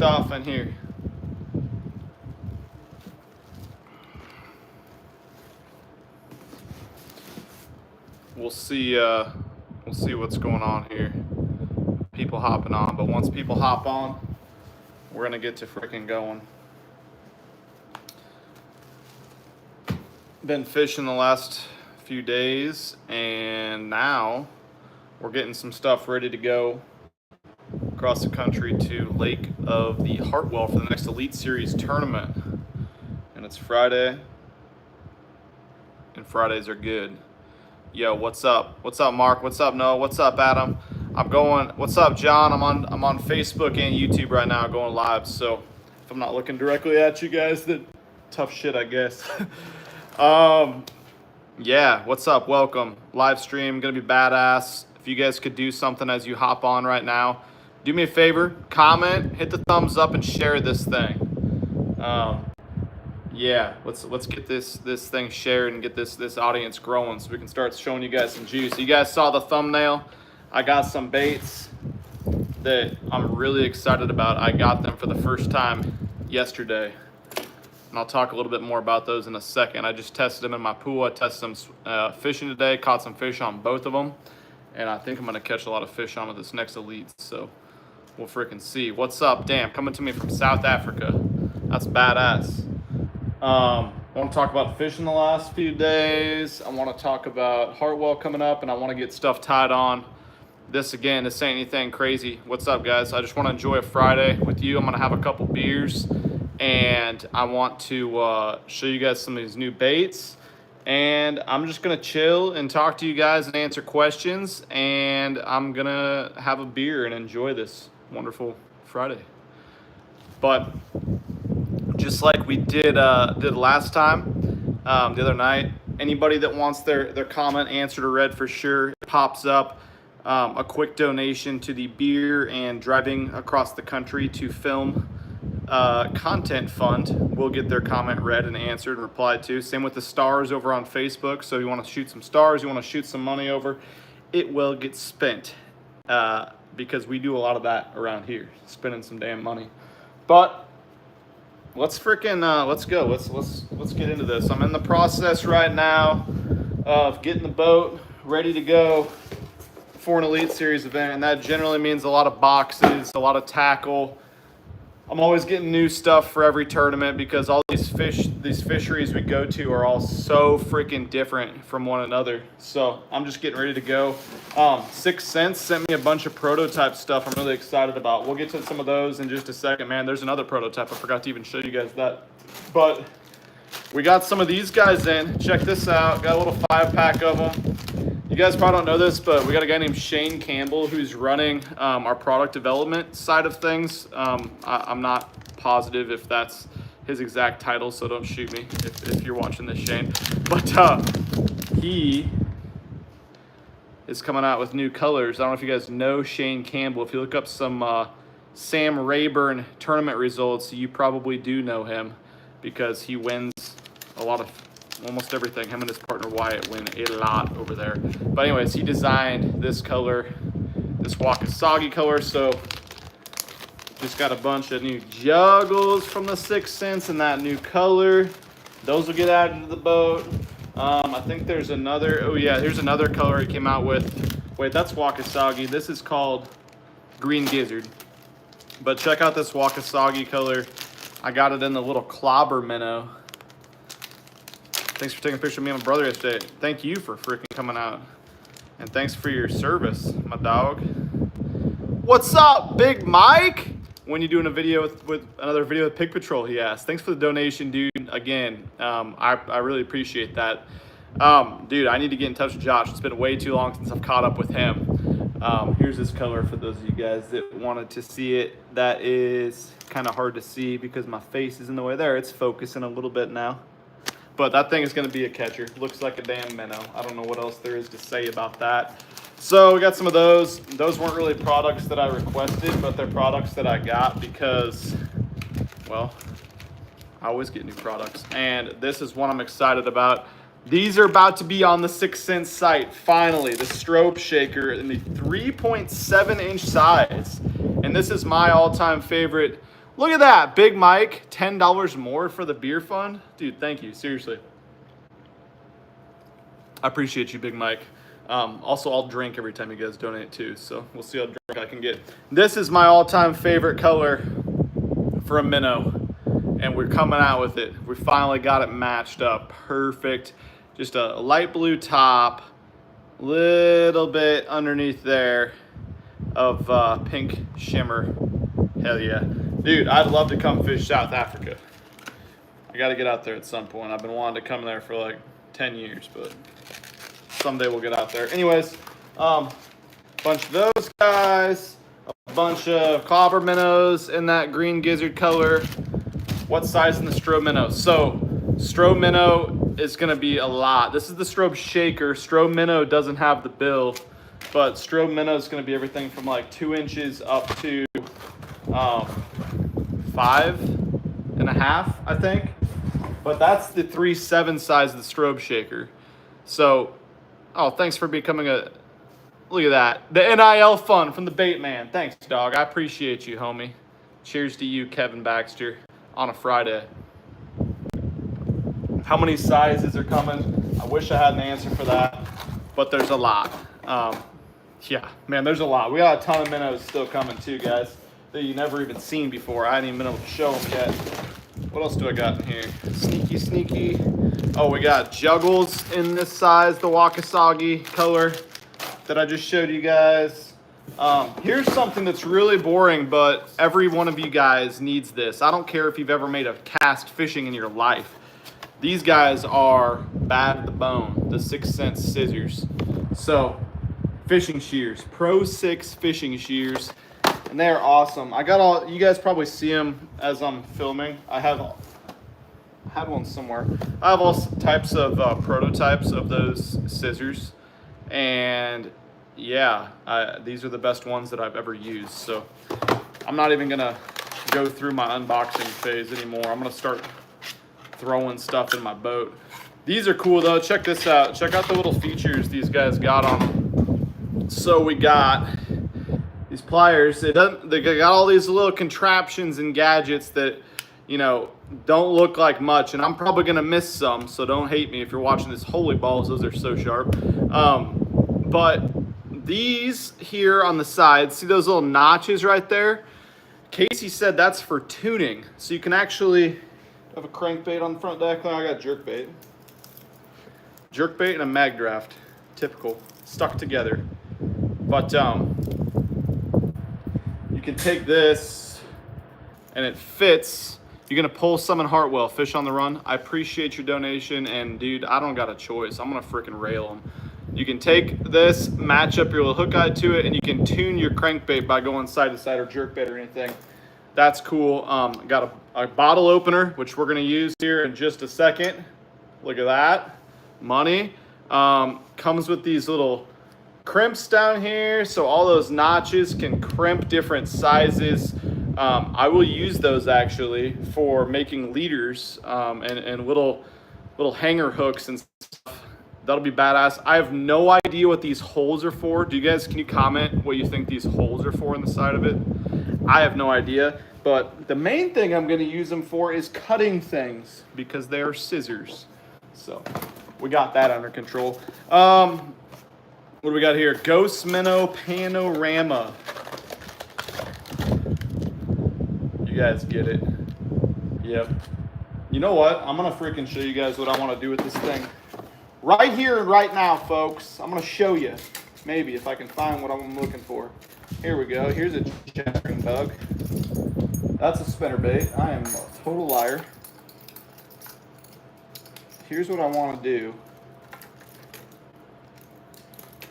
kicked off in here. We'll see what's going on here. People hopping on, but once people hop on, we're gonna get to freaking going. Been fishing the last few days, and now we're getting some stuff ready to go across the country to Lake of the Hartwell for the next Elite Series tournament. And it's Friday, and Fridays are good. Yo, what's up? What's up, Mark? What's up, Noah? What's up, Adam? I'm going. What's up, John? I'm on Facebook and YouTube right now, going live. So if I'm not looking directly at you guys, then tough shit, I guess. Yeah. What's up? Welcome. Live stream gonna be badass. If you guys could do something as you hop on right now, do me a favor. Comment, hit the thumbs up, and share this thing. Yeah, let's get this thing shared and get this audience growing so we can start showing you guys some juice. You guys saw the thumbnail. I got some baits that I'm really excited about. I got them for the first time yesterday, and I'll talk a little bit more about those in a second. I just tested them in my pool. I tested them fishing today, caught some fish on both of them, and I think I'm gonna catch a lot of fish on this next Elite, so we'll freaking see. What's up? Damn, coming to me from South Africa. That's badass. I want to talk about fishing the last few days. I want to talk about Hartwell coming up, and I want to get stuff tied on. This ain't anything crazy. What's up, guys? I just want to enjoy a Friday with you. I'm going to have a couple beers, and I want to show you guys some of these new baits. And I'm just going to chill and talk to you guys and answer questions, and I'm going to have a beer and enjoy this wonderful Friday. But just like we did last time, the other night, anybody that wants their comment answered or read for sure, it pops up a quick donation to the Beer and Driving Across the Country to Film Content Fund. We'll get their comment read and answered and replied to. Same with the stars over on Facebook. So you want to shoot some stars, you want to shoot some money over, it will get spent because we do a lot of that around here, spending some damn money. But let's freaking let's go. Let's get into this. I'm in the process right now of getting the boat ready to go for an Elite Series event, and that generally means a lot of boxes, a lot of tackle. I'm always getting new stuff for every tournament because all these fisheries we go to are all so freaking different from one another. So I'm just getting ready to go. 6th Sense sent me a bunch of prototype stuff I'm really excited about. We'll get to some of those in just a second. Man, there's another prototype. I forgot to even show you guys that. But we got some of these guys in. Check this out. Got a little 5-pack of them. You guys probably don't know this, but we got a guy named Shane Campbell who's running our product development side of things. I'm not positive if that's his exact title, so don't shoot me if you're watching this, Shane. But he is coming out with new colors. I don't know if you guys know Shane Campbell. If you look up some Sam Rayburn tournament results, you probably do know him because he wins almost everything. Him and his partner Wyatt win a lot over there. But anyways, he designed this color, this Wakasagi color. So just got a bunch of new juggles from the 6th Sense and that new color. Those will get added to the boat. I think there's another, oh yeah, here's another color he came out with. Wait, that's Wakasagi. This is called Green Gizzard. But check out this Wakasagi color. I got it in the little clobber minnow. Thanks for taking a picture of me and my brother yesterday. Thank you for freaking coming out. And thanks for your service, my dog. What's up, Big Mike? When you doing a video with another video with Pig Patrol, he asked. Thanks for the donation, dude. Again, I really appreciate that. Dude, I need to get in touch with Josh. It's been way too long since I've caught up with him. Here's this color for those of you guys that wanted to see it. That is kind of hard to see because my face is in the way. There, it's focusing a little bit now. But that thing is going to be a catcher. Looks like a damn minnow. I don't know what else there is to say about that. So we got some of those. Those weren't really products that I requested, but they're products that I got because, well, I always get new products. And this is one I'm excited about. These are about to be on the 6th Sense site, finally. The strobe shaker in the 3.7-inch size. And this is my all-time favorite Look at that. Big Mike, $10 more for the beer fund. Dude, thank you. Seriously. I appreciate you, Big Mike. Also, I'll drink every time you guys donate too, so we'll see how drunk I can get. This is my all-time favorite color for a minnow, and we're coming out with it. We finally got it matched up. Perfect. Just a light blue top, little bit underneath there of pink shimmer. Hell yeah. Dude, I'd love to come fish South Africa. I got to get out there at some point. I've been wanting to come there for like 10 years, but someday we'll get out there. Anyways, bunch of those guys, a bunch of clobber minnows in that green gizzard color. What size in the strobe minnow? So strobe minnow is going to be a lot. This is the strobe shaker. Strobe minnow doesn't have the bill, but strobe minnow is going to be everything from like 2 inches up to 5.5, I think. But that's the 3/7 size of the strobe shaker. So, oh, thanks for becoming a, look at that. The NIL fund from the bait man. Thanks, dog. I appreciate you, homie. Cheers to you, Kevin Baxter, on a Friday. How many sizes are coming? I wish I had an answer for that, but there's a lot. Yeah, man, there's a lot. We got a ton of minnows still coming too, guys, that you never even seen before. I hadn't even been able to show them yet. What else do I got in here? Sneaky, sneaky. Oh, we got juggles in this size, the Wakasagi color that I just showed you guys. Here's something that's really boring, but every one of you guys needs this. I don't care if you've ever made a cast fishing in your life. These guys are bad to the bone, the 6 cent scissors. So, fishing shears, Pro 6 fishing shears. And they're awesome. I got all, you guys probably see them as I'm filming. I had one somewhere. I have all types of prototypes of those scissors. And yeah, these are the best ones that I've ever used. So I'm not even gonna go through my unboxing phase anymore. I'm gonna start throwing stuff in my boat. These are cool though. Check this out. Check out the little features these guys got on them. So we got these pliers. They got all these little contraptions and gadgets that, you know, don't look like much, and I'm probably gonna miss some, so don't hate me if you're watching this. Holy balls, those are so sharp. But these here on the side, see those little notches right there? Casey said that's for tuning, so you can actually have a crankbait on the front deck. I got jerkbait and a mag draft, typical, stuck together. But you can take this and it fits. You're gonna pull some in Hartwell, Fish on the Run. I appreciate your donation, and dude, I don't got a choice. I'm gonna freaking rail them. You can take this, match up your little hook eye to it, and you can tune your crankbait by going side to side or jerkbait or anything. That's cool. Got a bottle opener, which we're gonna use here in just a second. Look at that, money. Comes with these little crimps down here, so all those notches can crimp different sizes. I will use those actually for making leaders and little hanger hooks and stuff. That'll be badass. I have no idea what these holes are for. Can you comment what you think these holes are for in the side of it? I have no idea, but the main thing I'm gonna use them for is cutting things because they are scissors. So we got that under control. What do we got here? Ghost Minnow Panorama. You guys get it. Yep. You know what? I'm gonna freaking show you guys what I want to do with this thing. Right here and right now, folks. I'm gonna show you. Maybe if I can find what I'm looking for. Here we go. Here's a chattering bug. That's a spinnerbait. I am a total liar. Here's what I want to do.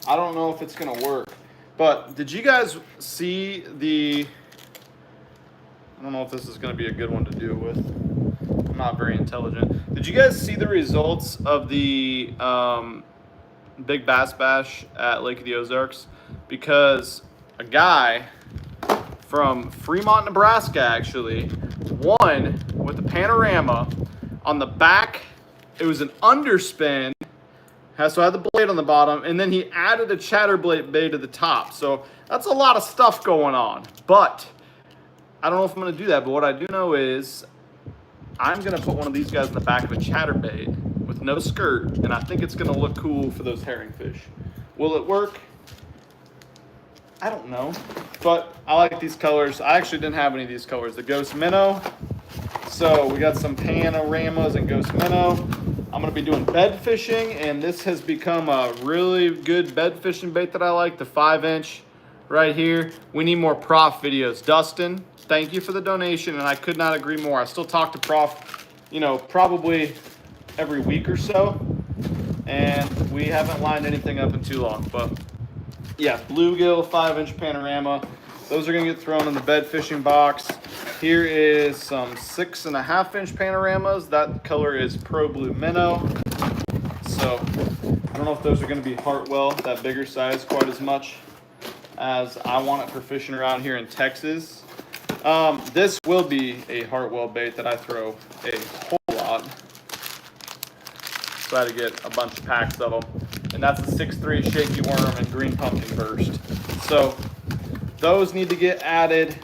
I don't know if it's gonna work, but did you guys see the, I don't know if this is gonna be a good one to do with. I'm not very intelligent. Did you guys see the results of the Big Bass Bash at Lake of the Ozarks? Because a guy from Fremont, Nebraska actually won with the panorama. On the back, it was an underspin. So I had the blade on the bottom, and then he added a chatterbait to the top. So that's a lot of stuff going on. But I don't know if I'm going to do that, but what I do know is I'm going to put one of these guys in the back of a chatterbait with no skirt, and I think it's going to look cool for those herring fish. Will it work? I don't know, but I like these colors. I actually didn't have any of these colors. The Ghost Minnow. So we got some panoramas and Ghost Minnow. I'm gonna be doing bed fishing, and this has become a really good bed fishing bait that I like, the 5-inch right here. We need more Prof videos. Dustin, thank you for the donation, and I could not agree more. I still talk to Prof, you know, probably every week or so, and we haven't lined anything up in too long, but yeah, bluegill 5-inch panorama. Those are gonna get thrown in the bed fishing box. Here is some 6.5-inch panoramas. That color is Pro Blue Minnow. So I don't know if those are gonna be Hartwell, that bigger size, quite as much as I want it for fishing around here in Texas. This will be a Hartwell bait that I throw a whole lot. So I had to get a bunch of packs of them. And that's a 6.3 Shaky Worm and Green Pumpkin Burst. So those need to get added.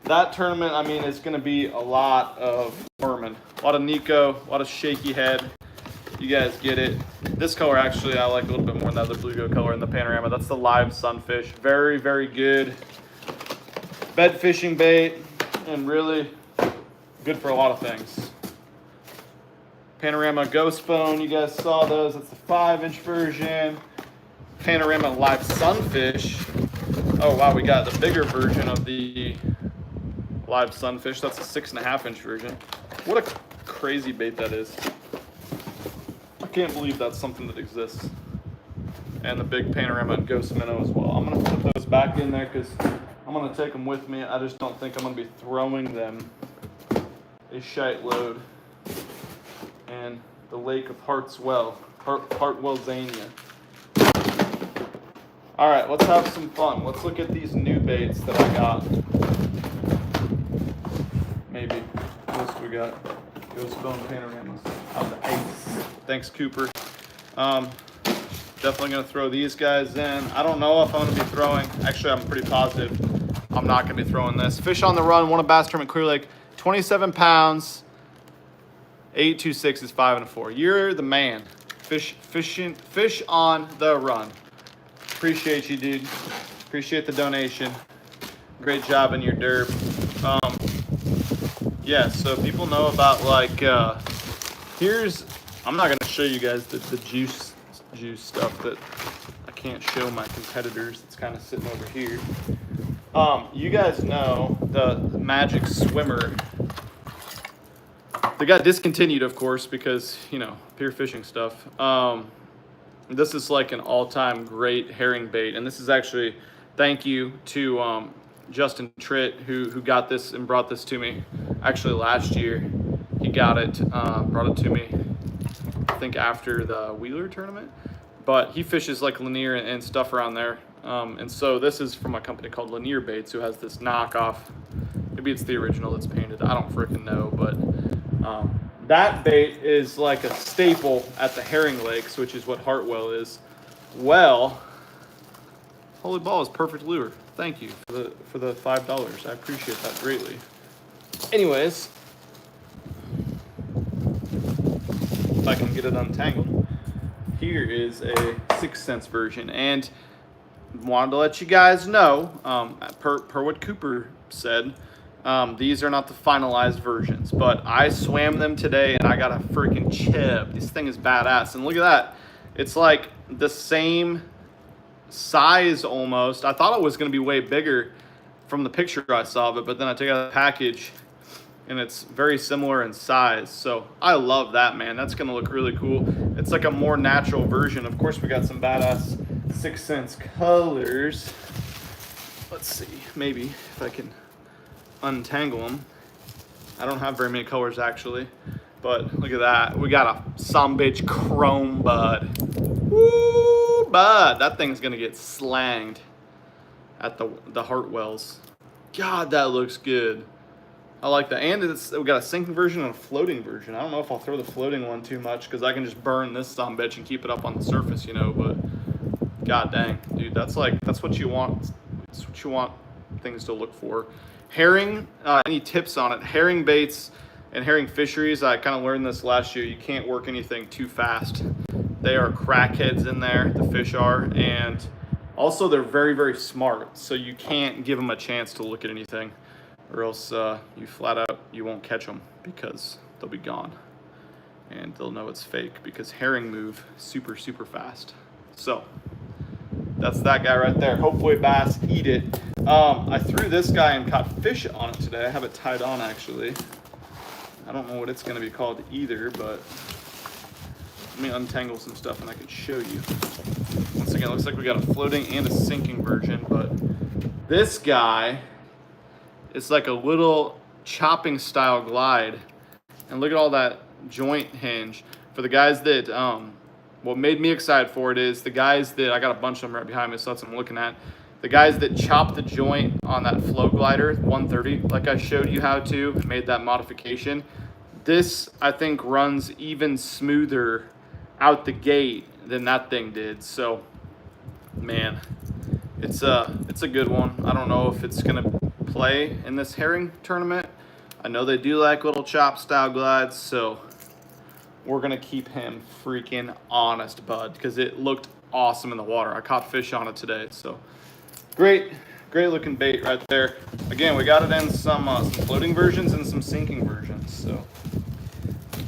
That tournament, I mean, it's going to be a lot of worming. A lot of Nico, a lot of shaky head. You guys get it. This color, actually, I like a little bit more than the other bluegill color in the panorama. That's the live sunfish. Very, very good bed fishing bait and really good for a lot of things. Panorama Ghost Bone, you guys saw those. That's the 5-inch version. Panorama Live Sunfish. Oh, wow, we got the bigger version of the Live Sunfish. That's a 6.5-inch version. What a crazy bait that is. I can't believe that's something that exists. And the big Panorama and Ghost Minnow as well. I'm going to put those back in there because I'm going to take them with me. I just don't think I'm going to be throwing them a shite load in the Lake of Hartwell, Zania. All right, let's have some fun. Let's look at these new baits that I got. Maybe. What else do we got? Ghost Bone panoramas. Out the ace. Thanks, Cooper. Definitely gonna throw these guys in. I don't know if I'm gonna be throwing. Actually, I'm pretty positive I'm not gonna be throwing this. Fish on the Run, won a bass tournament Clear Lake, 27 pounds. 826 is 5 1/4. You're the man. Fish on the Run. Appreciate you, dude. Appreciate the donation. Great job in your derb. Yeah, so people know about like here's, I'm not gonna show you guys the juice stuff that I can't show my competitors. It's kind of sitting over here. You guys know the Magic Swimmer. They got discontinued, of course, because, you know, pier fishing stuff. This is like an all-time great herring bait, and this is actually thank you to Justin Tritt, who got this and brought this to me. Actually, last year he got it, brought it to me, I think after the Wheeler tournament. But he fishes like Lanier and stuff around there. And so this is from a company called Lanier Baits, who has this knockoff. Maybe it's the original that's painted. I don't freaking know, but that bait is like a staple at the herring lakes, which is what Hartwell is. Well, Holy Ball is perfect lure. Thank you for the $5. I appreciate that greatly. Anyways, if I can get it untangled, here is a 6 cents version, and wanted to let you guys know, per what Cooper said, these are not the finalized versions, but I swam them today and I got a freaking chip. This thing is badass, and look at that. It's like the same size almost. I thought it was going to be way bigger from the picture I saw of it, but then I took out the package and it's very similar in size. So I love that, man. That's going to look really cool. It's like a more natural version. Of course, we got some badass 6 cents colors. Let's see, maybe if I can untangle them. I don't have very many colors actually, but look at that. We got a some bitch chrome bud. Woo, bud. That thing's gonna get slanged at the Hartwells. God, that looks good. I like that. And we got a sinking version and a floating version. I don't know if I'll throw the floating one too much because I can just burn this some bitch and keep it up on the surface, you know, but god dang, dude, that's what you want. That's what you want things to look for. Herring, any tips on it? Herring baits and herring fisheries, I kind of learned this last year. You can't work anything too fast. They are crackheads in there, the fish are, and also they're very, very smart. So you can't give them a chance to look at anything, or else you flat out, you won't catch them because they'll be gone. And they'll know it's fake because herring move super, super fast. So that's that guy right there. Hopefully bass eat it. I threw this guy and caught fish on it today. I have it tied on actually. I don't know what it's gonna be called either, but let me untangle some stuff and I can show you. Once again, it looks like we got a floating and a sinking version, but this guy is like a little chopping style glide. And look at all that joint hinge. For the guys that, what made me excited for it is the guys that, I got a bunch of them right behind me, so that's what I'm looking at. The guys that chopped the joint on that flow glider, 130, like I showed you how to, made that modification. This, I think, runs even smoother out the gate than that thing did. So, man, it's a good one. I don't know if it's gonna play in this herring tournament. I know they do like little chop style glides, so we're gonna keep him freaking honest, bud, because it looked awesome in the water. I caught fish on it today, so great looking bait right there. Again, we got it in some floating versions and some sinking versions, so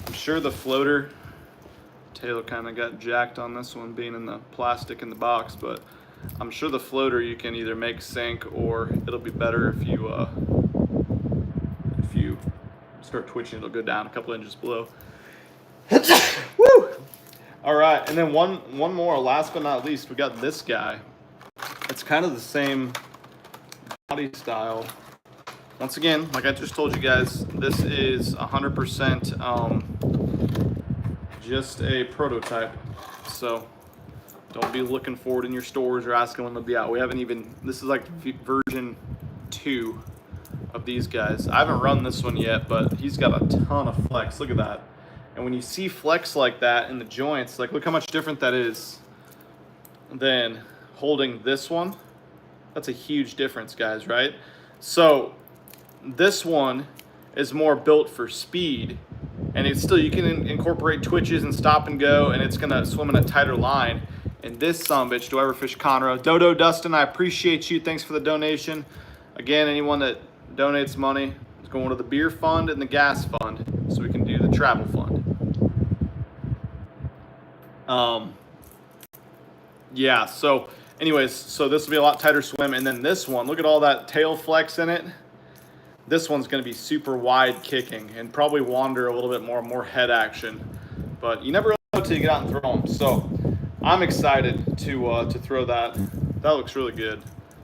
I'm sure the floater tail kind of got jacked on this one being in the plastic in the box, but I'm sure the floater you can either make sink or it'll be better if you start twitching, it'll go down a couple inches below. Woo! All right, and then one more, last but not least, we got this guy. It's kind of the same body style. Once again, like I just told you guys, this is 100% just a prototype. So don't be looking for it in your stores or asking when they'll be out. We haven't even, this is like version 2 of these guys. I haven't run this one yet, but he's got a ton of flex. Look at that. And when you see flex like that in the joints, like look how much different that is than holding this one. That's a huge difference, guys, right? So this one is more built for speed, and it's still, you can incorporate twitches and stop and go, and it's gonna swim in a tighter line. And this sumbitch, Do I Ever Fish Conroe. Dodo Dustin, I appreciate you. Thanks for the donation. Again, anyone that donates money is going to the beer fund and the gas fund, so we can do the travel fund. Yeah, so anyways, so this will be a lot tighter swim, and then this one, look at all that tail flex in it. This one's going to be super wide kicking and probably wander a little bit more head action, but you never really know until you get out and throw them. So I'm excited to throw that. That looks really good.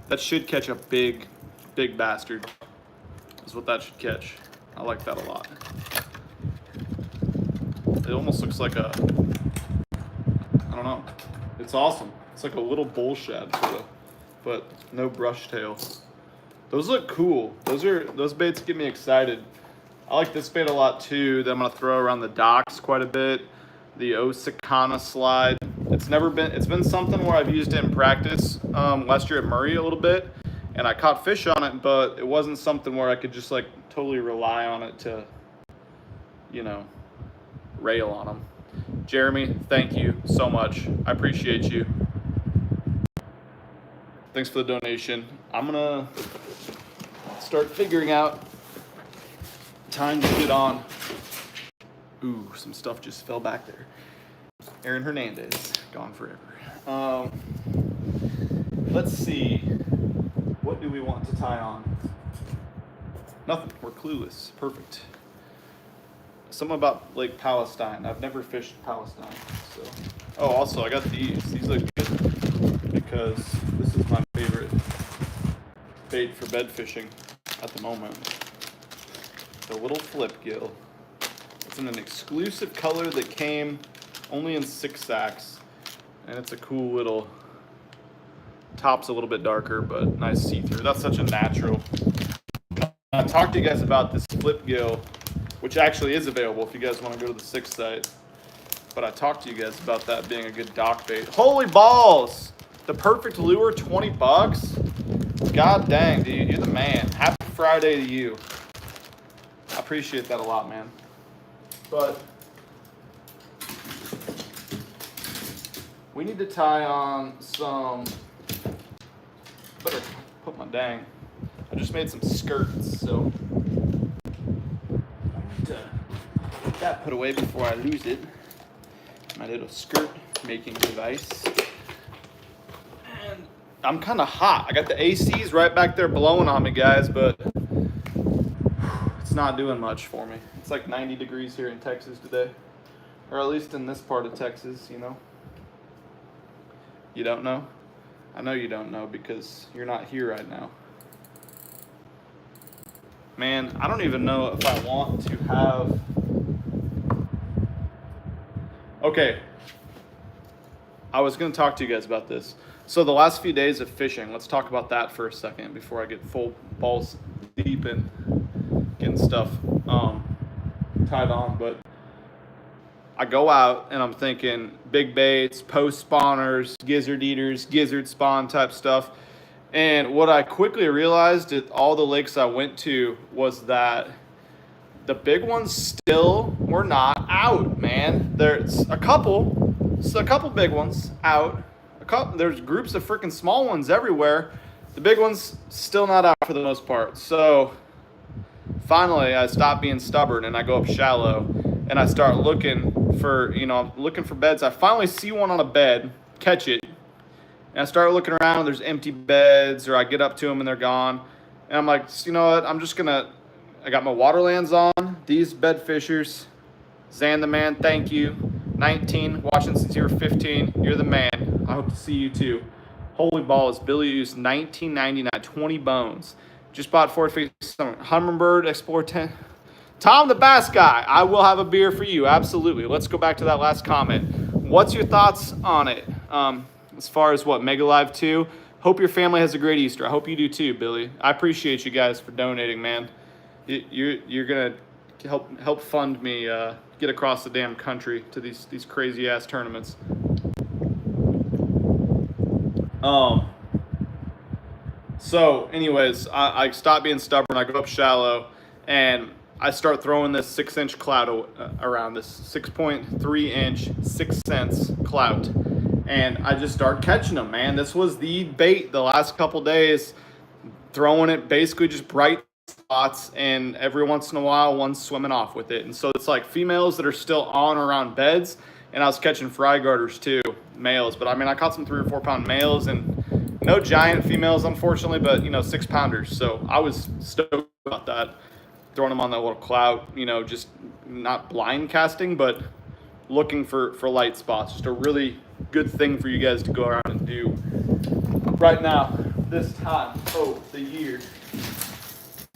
That should catch a big bastard. Is what that should catch. I like that a lot. It almost looks like a, I don't know. It's awesome. It's like a little bull shad, sort of, but no brush tail. Those look cool. Those baits get me excited. I like this bait a lot too, that I'm gonna throw around the docks quite a bit. The Osakana slide. It's been something where I've used it in practice last year at Murray a little bit, and I caught fish on it, but it wasn't something where I could just like totally rely on it to, you know, rail on them. Jeremy, thank you so much. I appreciate you. Thanks for the donation. I'm gonna start figuring out time to get on. Ooh, some stuff just fell back there. Aaron Hernandez, gone forever. Let's see. What do we want to tie on? Nothing. We're clueless. Perfect. Something about Lake Palestine. I've never fished Palestine. So. Oh, also, I got these. These look good because this is my favorite bait for bed fishing at the moment. The little flip gill. It's in an exclusive color that came only in 6 sacks. And it's a cool little, top's a little bit darker, but nice see-through. That's such a natural. I talked to you guys about this flip gill, which actually is available if you guys want to go to the 6 site. But I talked to you guys about that being a good dock bait. Holy balls! The perfect lure, $20. God dang, dude, you're the man. Happy Friday to you. I appreciate that a lot, man. But we need to tie on some. Better put my dang. I just made some skirts, so I need to get that put away before I lose it. My little skirt making device. And I'm kind of hot. I got the ACs right back there blowing on me, guys, but it's not doing much for me. It's like 90 degrees here in Texas today, or at least in this part of Texas, you know. You don't know? I know you don't know because you're not here right now. Man, I don't even know if I want to have... Okay. I was going to talk to you guys about this. So the last few days of fishing, let's talk about that for a second before I get full balls deep in getting stuff tied on. But I go out and I'm thinking big baits, post spawners, gizzard eaters, gizzard spawn type stuff. And what I quickly realized at all the lakes I went to was that the big ones still were not out, man. There's a couple big ones out. There's groups of freaking small ones everywhere. The big ones still not out for the most part. So finally I stopped being stubborn and I go up shallow and I start looking for, looking for beds. I finally see one on a bed, catch it, and I start looking around. There's empty beds, or I get up to them and they're gone. And I'm like, you know what? I got my Waterlands on. These bed fishers, Zan the man, thank you. 19, watching since you were 15. You're the man. I hope to see you too. Holy balls, Billy used $19.99, 20 bones. Just bought 4 feet. Humminbird Explorer 10. Tom the Bass Guy, I will have a beer for you. Absolutely. Let's go back to that last comment. What's your thoughts on it? As far as what, Mega Live 2? Hope your family has a great Easter. I hope you do too, Billy. I appreciate you guys for donating, man. You're going to help fund me get across the damn country to these crazy ass tournaments. So anyways, I stop being stubborn. I go up shallow and I start throwing this 6-inch clout around, this 6.3 inch 6 cents clout. And I just start catching them, man. This was the bait the last couple days, throwing it basically just bright spots, and every once in a while one's swimming off with it. And so it's like females that are still on or around beds, and I was catching fry garters too, males. But I mean, I caught some 3 or 4 pound males and no giant females, unfortunately, but 6 pounders. So I was stoked about that, throwing them on that little clout, just not blind casting, but looking for light spots. Just a really good thing for you guys to go around and do right now, this time of the year.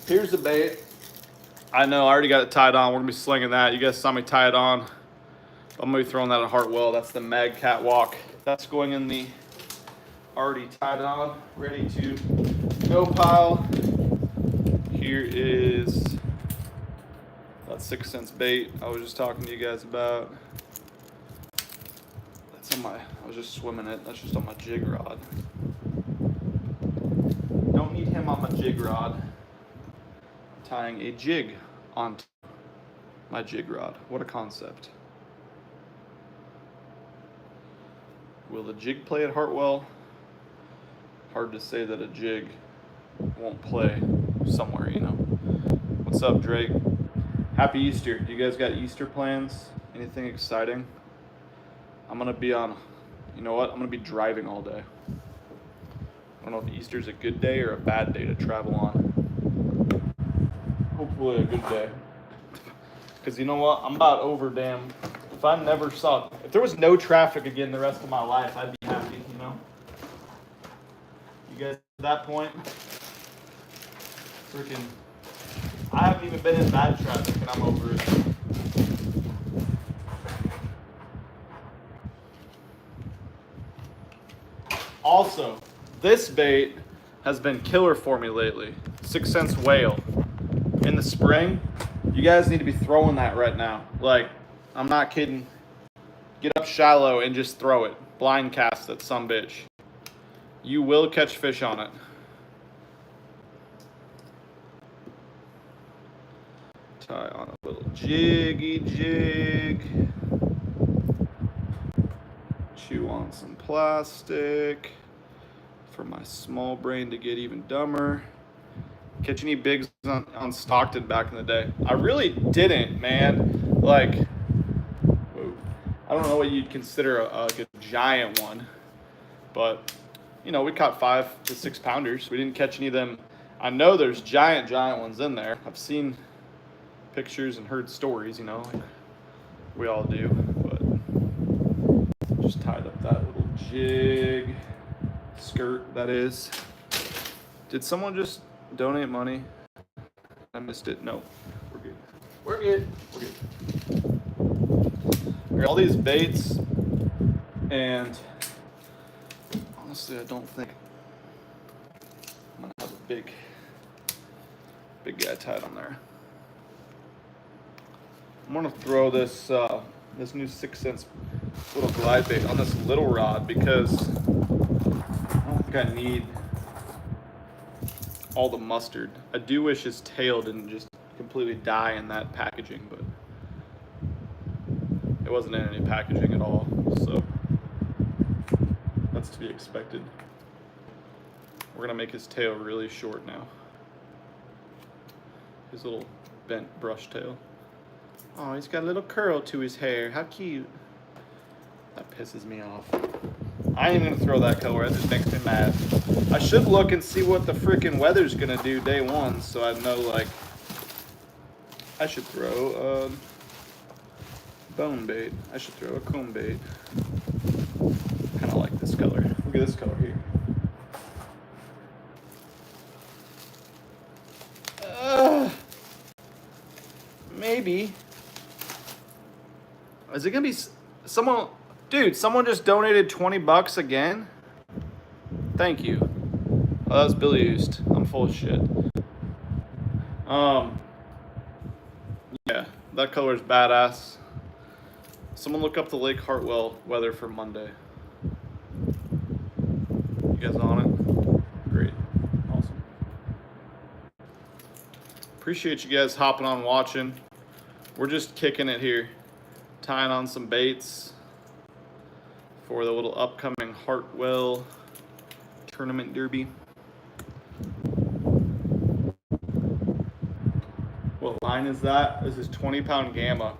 Here's the bait. I know I already got it tied on. We're gonna be slinging that. You guys saw me tie it on. I'm gonna be throwing that at Hartwell. That's the Mag Catwalk. That's going in the already tied on, ready to go pile. Here is that 6 cents bait I was just talking to you guys about. That's on I was just swimming it. That's just on my jig rod. Don't need him on my jig rod. Tying a jig onto my jig rod. What a concept. Will the jig play at Hartwell? Hard to say that a jig won't play somewhere, What's up, Drake? Happy Easter. Do you guys got Easter plans? Anything exciting? I'm going to be on, I'm going to be driving all day. I don't know if Easter's a good day or a bad day to travel on. Hopefully a good day. Because you know what? I'm about over damn. If there was no traffic again the rest of my life, I'd be happy, You guys at that point? Freaking, I haven't even been in bad traffic and I'm over it. Also, this bait has been killer for me lately. 6 cents whale. In the spring, you guys need to be throwing that right now. Like, I'm not kidding. Get up shallow and just throw it. Blind cast that sumbitch. You will catch fish on it. Tie on a little jiggy jig. Chew on some plastic for my small brain to get even dumber. Catch any bigs on Stockton back in the day? I really didn't, man. Like, whoa. I don't know what you'd consider a giant one, but you know, we caught 5 to 6 pounders. We didn't catch any of them. I know there's giant ones in there. I've seen pictures and heard stories, you know, like we all do. But just tied up that little jig skirt, that is. Did someone just donate money? I missed it. No, we're good. We're good. We're good. We got all these baits, and honestly, I don't think I'm gonna have a big guy tied on there. I'm gonna throw this this new 6 cents little glide bait on this little rod because I don't think I need all the mustard. I do wish his tail didn't just completely die in that packaging, but it wasn't in any packaging at all, so that's to be expected. We're gonna make his tail really short now. His little bent brush tail. Oh, he's got a little curl to his hair. How cute. That pisses me off. I ain't gonna throw that color. That just makes me mad. I should look and see what the freaking weather's gonna do day one, so I know, like, I should throw bone bait. I should throw a comb bait. Kind of like this color. Look at this color here. Maybe. Is it gonna be someone? Dude, someone just donated $20 again. Thank you. Oh, that was Billy Oost. I'm full of shit. Yeah, that color is badass. Someone look up the Lake Hartwell weather for Monday. You guys on it? Great. Awesome. Appreciate you guys hopping on watching. We're just kicking it here. Tying on some baits for the little upcoming Hartwell tournament derby. What line is that? This is 20-pound Gamma.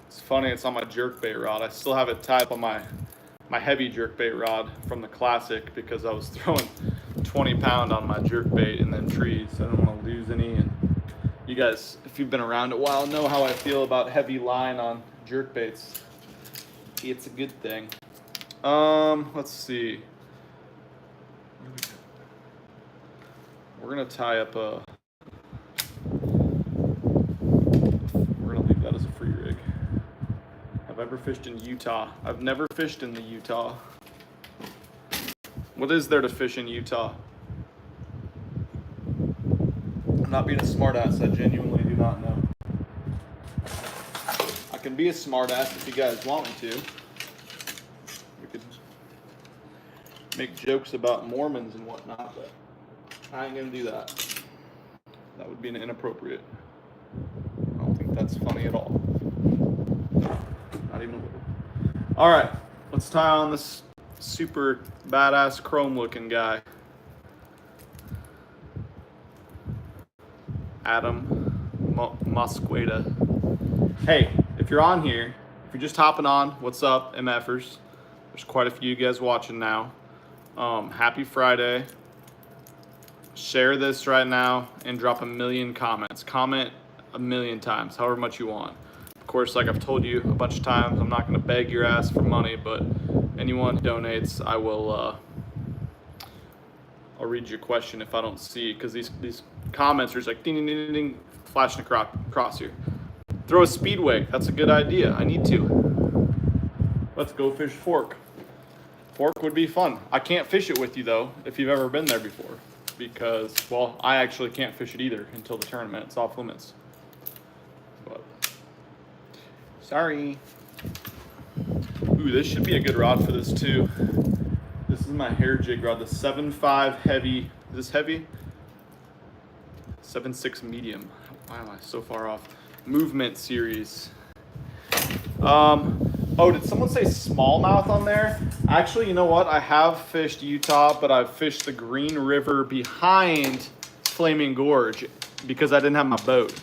It's funny, it's on my jerkbait rod. I still have it tied up on my heavy jerkbait rod from the Classic because I was throwing 20-pound on my jerkbait in them trees. I don't want to lose any. And you guys, if you've been around a while, know how I feel about heavy line on jerkbaits. It's a good thing. Let's see. We're gonna tie up a. We're gonna leave that as a free rig. Have I ever fished in Utah? I've never fished in the Utah. What is there to fish in Utah? I'm not being a smartass. I genuinely do not know. I can be a smartass if you guys want me to. We could make jokes about Mormons and whatnot, but I ain't gonna do that. That would be inappropriate. I don't think that's funny at all. Not even a little. All right, let's tie on this super badass chrome looking guy. Adam Mosqueda. Hey, if you're on here, if you're just hopping on, what's up, MFers? There's quite a few you guys watching now. Happy Friday. Share this right now and drop 1,000,000 comments. Comment 1,000,000 times, however much you want. Of course, like I've told you a bunch of times, I'm not going to beg your ass for money, but anyone who donates, I will. I'll read your question if I don't see it, because these comments are just like ding ding ding ding, flashing across here. Throw a speedway. That's a good idea. I need to. Let's go fish Fork. Fork would be fun. I can't fish it with you though, if you've ever been there before, because, well, I actually can't fish it either until the tournament. It's off limits. But sorry. Ooh, this should be a good rod for this too. This is my hair jig rod, the 7.5 heavy. Is this heavy? 7.6 medium. Why am I so far off? movement series. Oh, did someone say smallmouth on there? Actually, you know what? I have fished Utah, but I've fished the Green River behind Flaming Gorge because I didn't have my boat.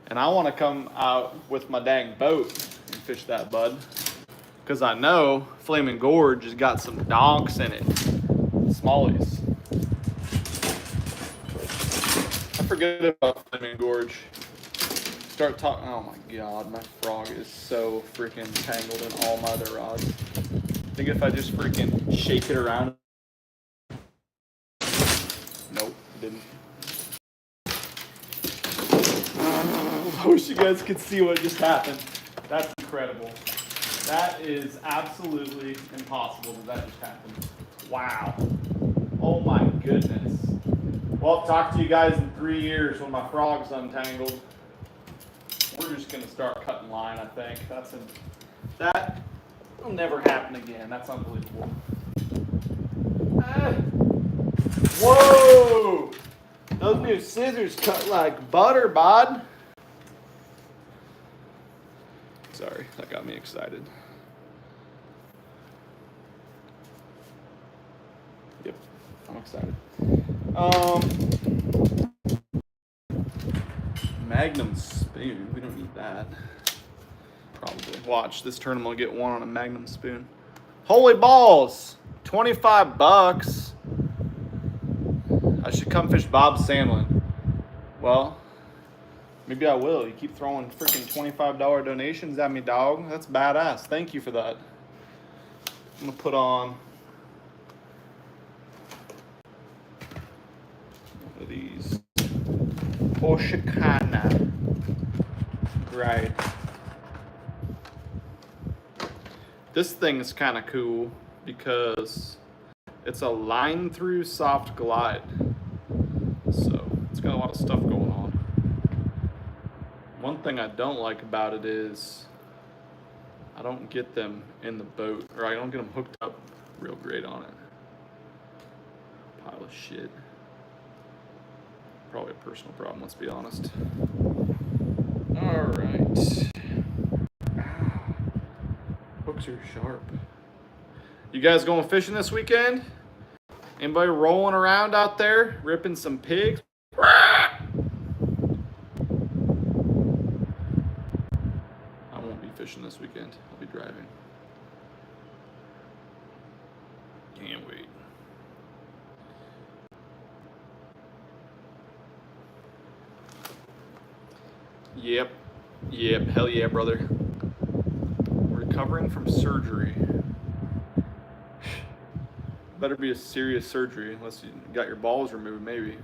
And I want to come out with my dang boat and fish that, bud. Because I know Flaming Gorge has got some donks in it. Smallies. I forget about Flaming Gorge. Start talking. Oh my god, my frog is so freaking tangled in all my other rods. I think if I just freaking shake it around. Nope, didn't. I wish you guys could see what just happened. That's incredible. That is absolutely impossible that just happened. Wow. Oh my goodness. Well, I'll talk to you guys in 3 years when my frog's untangled. We're just gonna start cutting line, I think. That will never happen again. That's unbelievable. Whoa! Those new scissors cut like butter, bud. Sorry, that got me excited. Yep, I'm excited. Magnum spoon. We don't need that. Probably. Watch, this tournament will get one on a Magnum spoon. Holy balls! 25 bucks. I should come fish Bob Sandlin. Well, maybe I will. You keep throwing freaking $25 donations at me, dog. That's badass. Thank you for that. I'm gonna put on one of these. Oshikana. Right. This thing is kind of cool because it's a line through soft glide. So it's got a lot of stuff going on. One thing I don't like about it is I don't get them in the boat, or I don't get them hooked up real great on it. Pile of shit. Probably a personal problem, let's be honest. All right. Hooks are sharp. You guys going fishing this weekend? Anybody rolling around out there, ripping some pigs? I won't be fishing this weekend. I'll be driving. Can't wait. Yep. Hell yeah, brother. Recovering from surgery. Better be a serious surgery, unless you got your balls removed, maybe.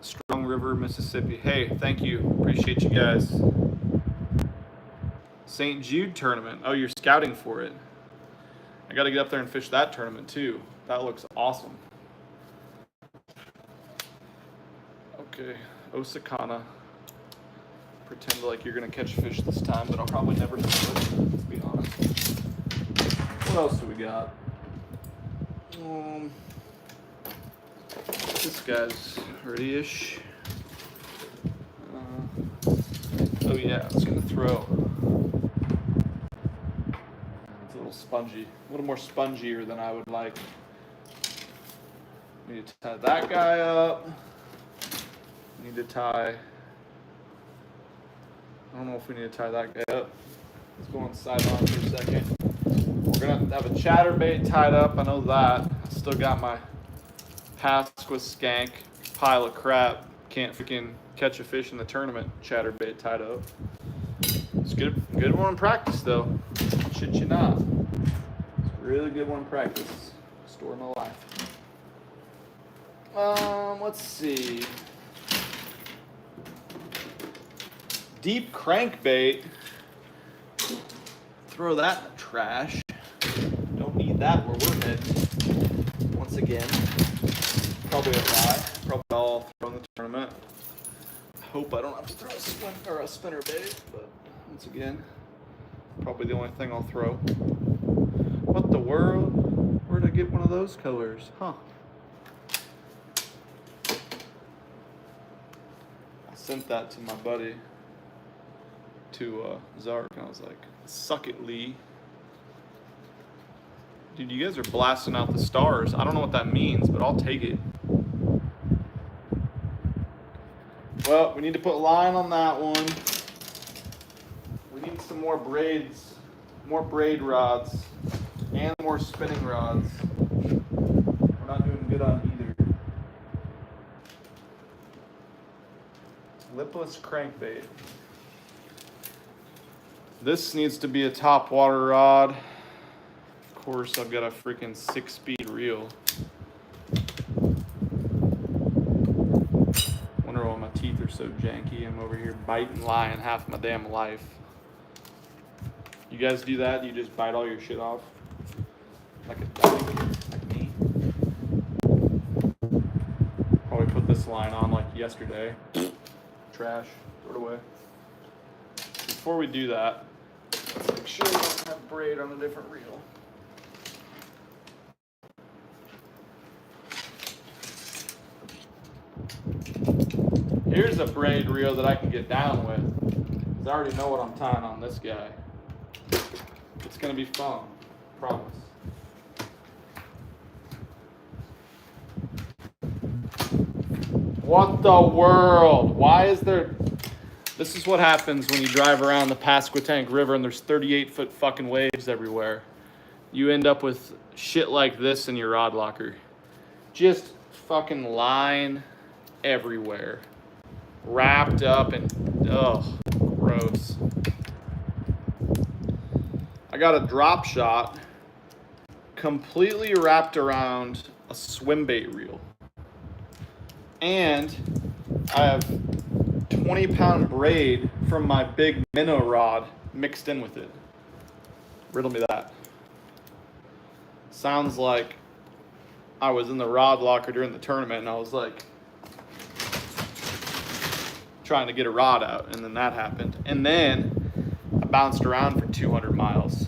Strong River, Mississippi. Hey, thank you. Appreciate you guys. St. Jude tournament. Oh, you're scouting for it. I got to get up there and fish that tournament, too. That looks awesome. Okay. Osakana. Pretend like you're gonna catch fish this time, but I'll probably never do it, let's be honest. What else do we got? This guy's ready-ish. Oh yeah, I was gonna throw. It's a little spongy, a little more spongier than I would like. Need to tie that guy up. Need to tie. I don't know if we need to tie that guy up. Let's go on sideline for a second. We're gonna have a chatterbait tied up. I know that. I still got my Pasqua skank pile of crap. Can't freaking catch a fish in the tournament. Chatterbait tied up. It's good one in practice though. Shit you not. It's a really good one in practice. Story of my life. Let's see. Deep crankbait. Throw that in the trash. Don't need that where we're heading. Once again, probably a lie. Probably all throw in the tournament. I hope I don't have to throw a spinner bait, but once again, probably the only thing I'll throw. What the world? Where'd I get one of those colors? Huh. I sent that to my buddy, to Zark, and I was like, suck it, Lee. Dude, you guys are blasting out the stars. I don't know what that means, but I'll take it. Well, we need to put line on that one. We need some more braids, more braid rods, and more spinning rods. We're not doing good on either. Lipless crankbait. This needs to be a top water rod. Of course, I've got a freaking 6-speed reel. Wonder why my teeth are so janky. I'm over here biting, lying half my damn life. You guys do that? You just bite all your shit off? Like a dog, like me? Probably put this line on like yesterday. Trash, throw it away. Before we do that, let's make sure we don't have braid on a different reel. Here's a braid reel that I can get down with, 'cause I already know what I'm tying on this guy. It's gonna be fun, promise. What the world? Why is there... This is what happens when you drive around the Pasquotank River and there's 38-foot fucking waves everywhere. You end up with shit like this in your rod locker. Just fucking line everywhere. Wrapped up and, ugh, gross. I got a drop shot completely wrapped around a swim bait reel. And I have 20-pound braid from my big minnow rod mixed in with it. Riddle me that. Sounds like I was in the rod locker during the tournament and I was like trying to get a rod out, and then that happened. And then I bounced around for 200 miles.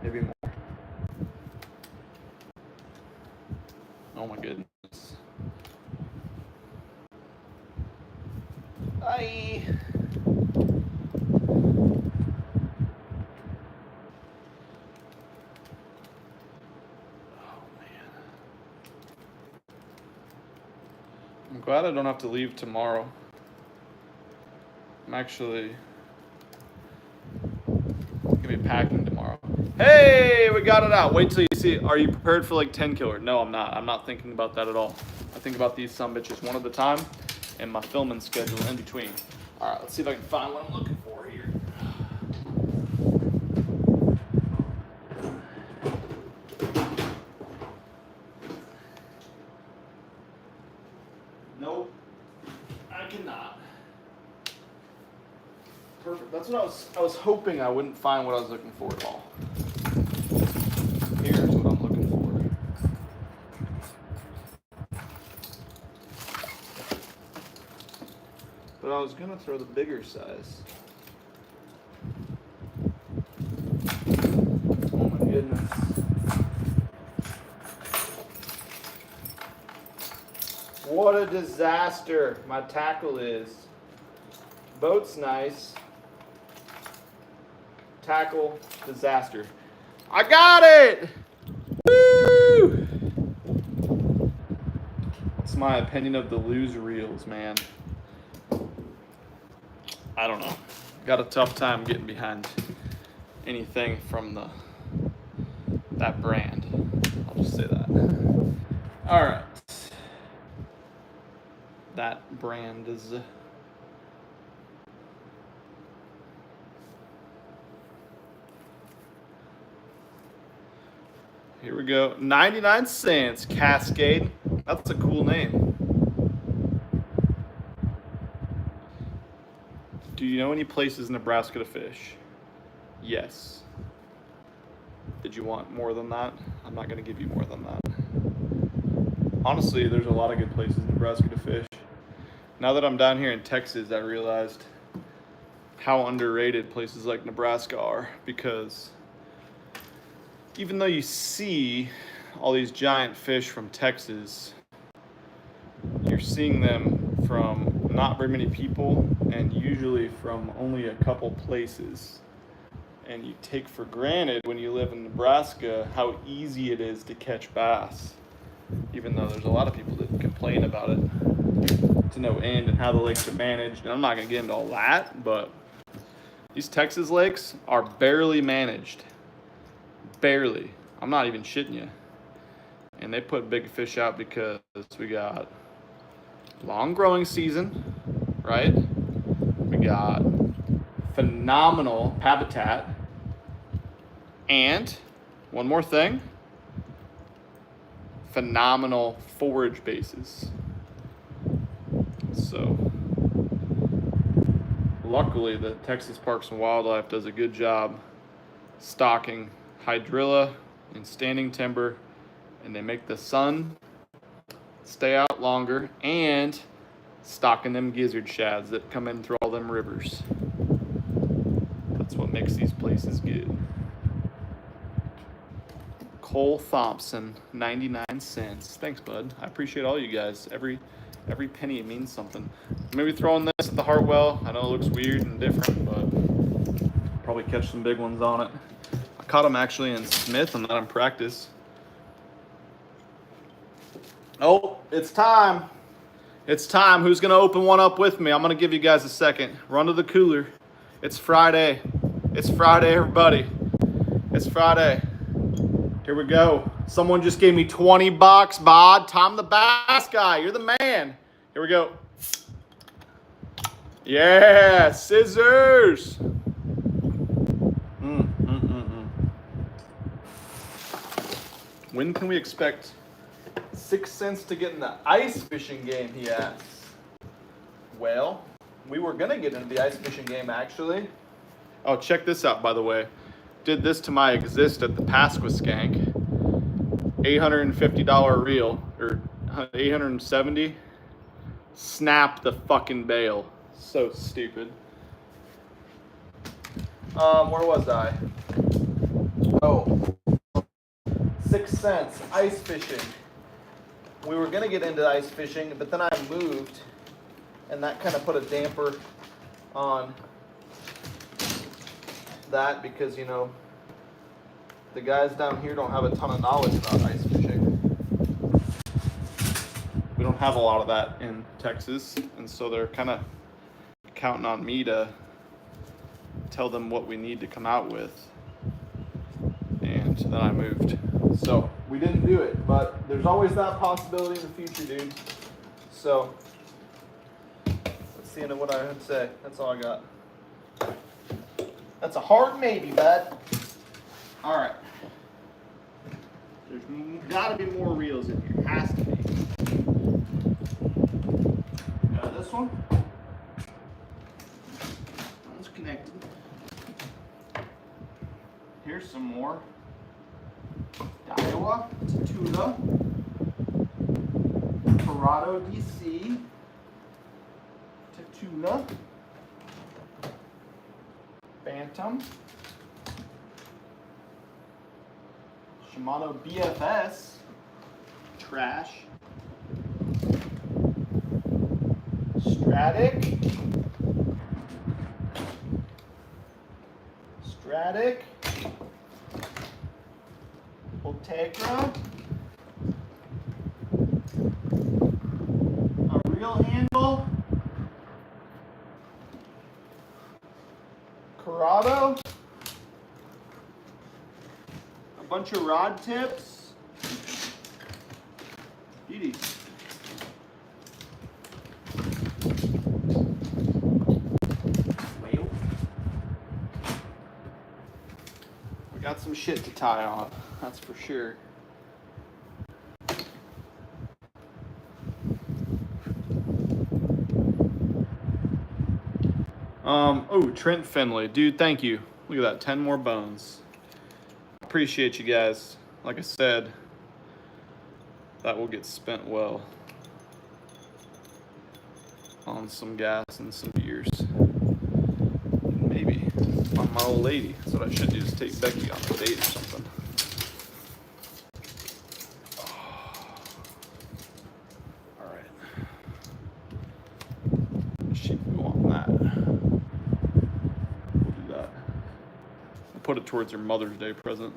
Maybe more. Oh my goodness. Bye. I'm glad I don't have to leave tomorrow. I'm actually gonna be packing tomorrow. Hey, we got it out. Wait till you see. Are you prepared for like 10 killer? No, I'm not. I'm not thinking about that at all. I think about these sumbitches one at a time and my filming schedule in between. All right, let's see if I can find what I'm looking for here. Nope, I cannot. Perfect. That's what I was hoping I wouldn't find what I was looking for at all. Here's what I'm looking for. But I was gonna throw the bigger size. Oh my goodness. What a disaster my tackle is. Boat's nice. Tackle, disaster. I got it! Woo! What's my opinion of the loser reels, man? I don't know. Got a tough time getting behind anything from that brand. I'll just say that. All right. That brand is... Here we go. 99 cents, Cascade. That's a cool name. Do you know any places in Nebraska to fish? Yes. Did you want more than that? I'm not going to give you more than that. Honestly, there's a lot of good places in Nebraska to fish. Now that I'm down here in Texas, I realized how underrated places like Nebraska are, because even though you see all these giant fish from Texas, you're seeing them from not very many people, and usually from only a couple places. And you take for granted when you live in Nebraska how easy it is to catch bass, even though there's a lot of people that complain about it to no end and how the lakes are managed. And I'm not going to get into all that, but these Texas lakes are barely managed. Barely. I'm not even shitting you. And they put big fish out because we got long growing season, right? We got phenomenal habitat. And one more thing, phenomenal forage bases. So luckily the Texas Parks and Wildlife does a good job stocking hydrilla and standing timber, and they make the sun stay out longer, and stocking them gizzard shads that come in through all them rivers. That's what makes these places good. Cole Thompson, 99 cents. Thanks, bud. I appreciate all you guys. Every penny means something. Maybe throwing this at the Hartwell. I know it looks weird and different, but probably catch some big ones on it. I caught them actually in Smith and not in practice. Oh, it's time. It's time. Who's going to open one up with me? I'm going to give you guys a second. Run to the cooler. It's Friday. It's Friday, everybody. It's Friday. Here we go. Someone just gave me 20 bucks, Bod. Tom the Bass Guy. You're the man. Here we go. Yeah, scissors. When can we expect 6 cents to get in the ice fishing game, he asks. Well, we were going to get into the ice fishing game, actually. Oh, check this out, by the way. Did this to my Exist at the Pasqua Skank. $850 reel, or $870. Snap the fucking bail. So stupid. Where was I? Oh. 6 cents, ice fishing. We were gonna get into ice fishing, but then I moved, and that kind of put a damper on that because, you know, the guys down here don't have a ton of knowledge about ice fishing. We don't have a lot of that in Texas, and so they're kind of counting on me to tell them what we need to come out with. And then I moved. So we didn't do it, but there's always that possibility in the future, dude. So let's see what I would say. That's all I got. That's a hard maybe, bud. All right. There's got to be more reels in here. Has to be. Got this one. One's connected. Here's some more. Iowa, Tula, Corrado, DC, Tuna, Phantom, Shimano BFS, Trash, Stratic, Ultegra, a reel handle, Corrado, a bunch of rod tips, beauties. We got some shit to tie on, that's for sure. Oh, Trent Finley. Dude, thank you. Look at that, 10 more bones. Appreciate you guys. Like I said, that will get spent well on some gas and some beers. Maybe on my old lady. That's what I should do, is take Becky on a date or something. All right. put it towards your Mother's Day present.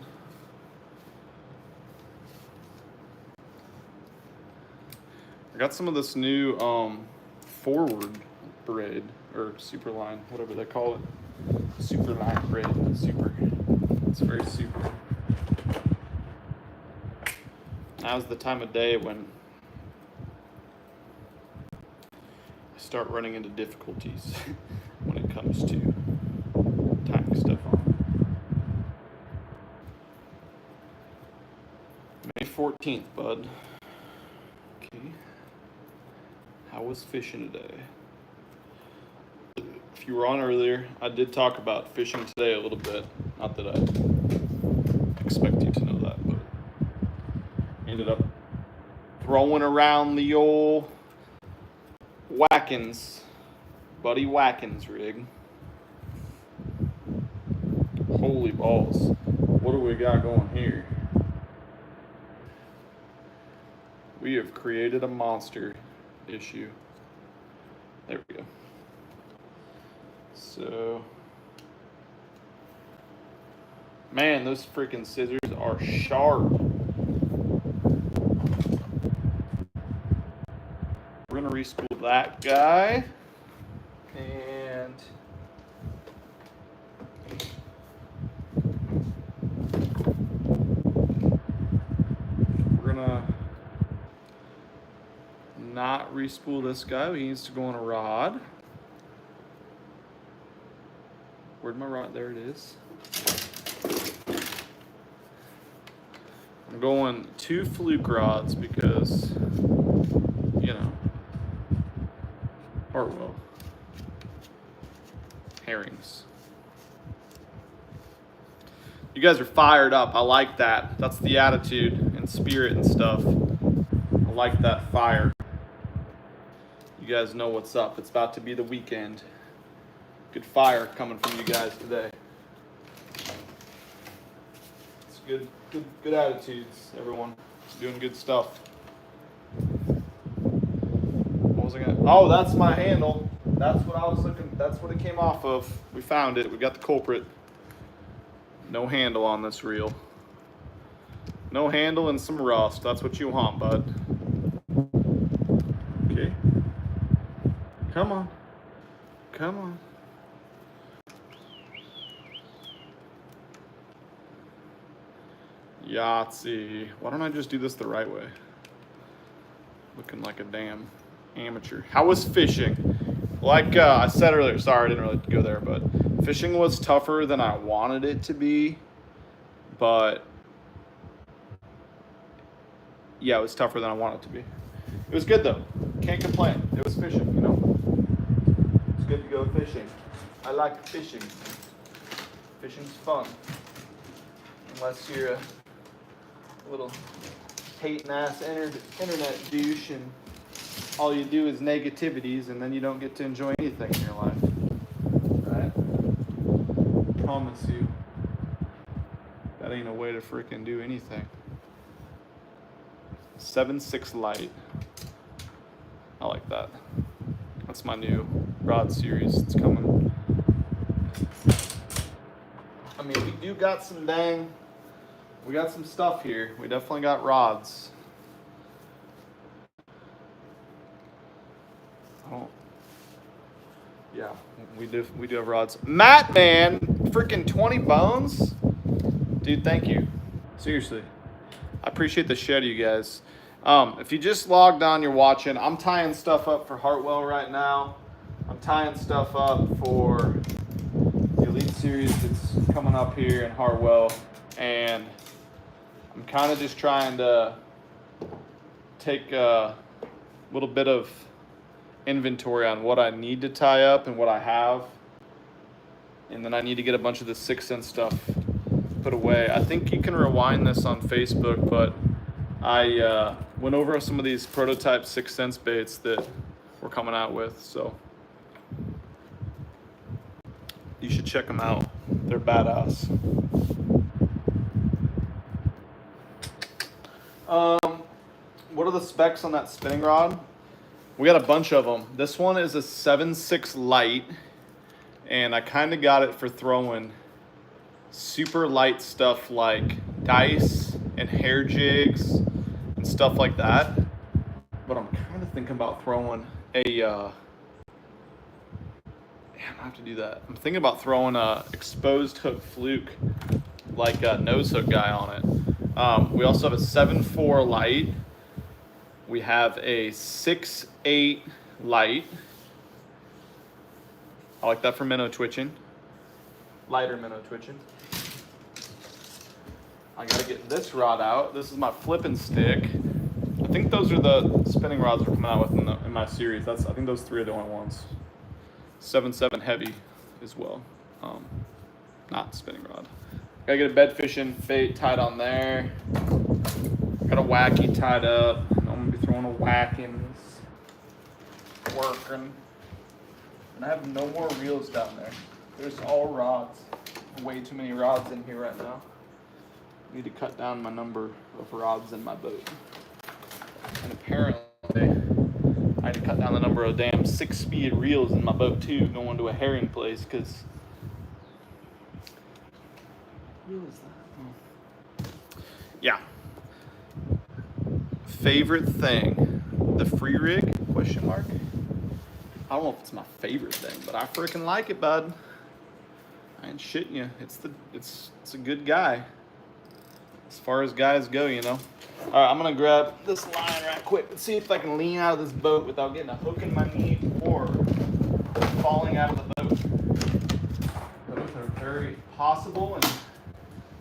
I got some of this new forward braid, or super line, whatever they call it. Super line braid. Super. It's very super. Now's the time of day when I start running into difficulties when it comes to tying stuff on. May 14th, bud. Okay. How was fishing today? If you were on earlier, I did talk about fishing today a little bit. Not that I expect you to know that, but ended up throwing around the old Watkins, Buddy Watkins rig. Holy balls. What do we got going here? We have created a monster issue. There we go. So, man, those freaking scissors are sharp. We're gonna respool that guy, and we're gonna not respool this guy. He needs to go on a rod. Where'd my rod? There it is. I'm going 2 fluke rods because, you know, Hartwell. Herrings. You guys are fired up. I like that. That's the attitude and spirit and stuff. I like that fire. You guys know what's up. It's about to be the weekend. Good fire coming from you guys today. It's good attitudes, everyone. Doing good stuff. What was I gonna? Oh, that's my handle. That's what I was looking. That's what it came off of. We found it. We got the culprit. No handle on this reel. No handle and some rust. That's what you want, bud. Okay. Come on. Come on. Yahtzee. Why don't I just do this the right way? Looking like a damn amateur. How was fishing? Like I said earlier, sorry I didn't really go there, but fishing was tougher than I wanted it to be. But yeah, it was tougher than I wanted it to be. It was good though. Can't complain. It was fishing, you know. It's good to go fishing. I like fishing. Fishing's fun. Unless you're a little hating ass internet douche and all you do is negativities and then you don't get to enjoy anything in your life. Right? I promise you. That ain't a way to freaking do anything. 7.6 light. I like that. That's my new rod series. It's coming. I mean, we do got some we got some stuff here. We definitely got rods. Oh. Yeah, we do have rods. Matt, man, freaking 20 bones? Dude, thank you. Seriously. I appreciate the shed, you guys. If you just logged on, you're watching. I'm tying stuff up for Hartwell right now. I'm tying stuff up for the Elite Series that's coming up here in Hartwell. And I'm kind of just trying to take a little bit of inventory on what I need to tie up and what I have. And then I need to get a bunch of the 6th Sense stuff put away. I think you can rewind this on Facebook, but I went over some of these prototype 6th Sense baits that we're coming out with, so you should check them out. They're badass. What are the specs on that spinning rod? We got a bunch of them. This one is a 7.6 light, and I kind of got it for throwing super light stuff like dice and hair jigs and stuff like that. But I'm kind of thinking about throwing a. Damn, I have to do that. I'm thinking about throwing a exposed hook fluke, like a nose hook guy on it. We also have a 7.4 light. We have a 6.8 light. I like that for minnow twitching. Lighter minnow twitching. I gotta get this rod out. This is my flipping stick. I think those are the spinning rods we're coming out with in my series. I think those 3 are the only ones. 7.7 heavy as well. Not spinning rod. Gotta get a bed fishing bait tied on there. Got a wacky tied up. I'm gonna be throwing a whackings. Working. And I have no more reels down there. There's all rods. Way too many rods in here right now. I need to cut down my number of rods in my boat. And apparently, I had to cut down the number of damn 6-speed reels in my boat too, going to a herring place, because... What reel is that? Oh. Yeah. Favorite thing? The free rig? Question mark. I don't know if it's my favorite thing, but I freaking like it, bud. I ain't shitting you. It's a good guy. As far as guys go, you know. All right, I'm gonna grab this line right quick. Let's see if I can lean out of this boat without getting a hook in my knee or falling out of the boat. Both are very possible and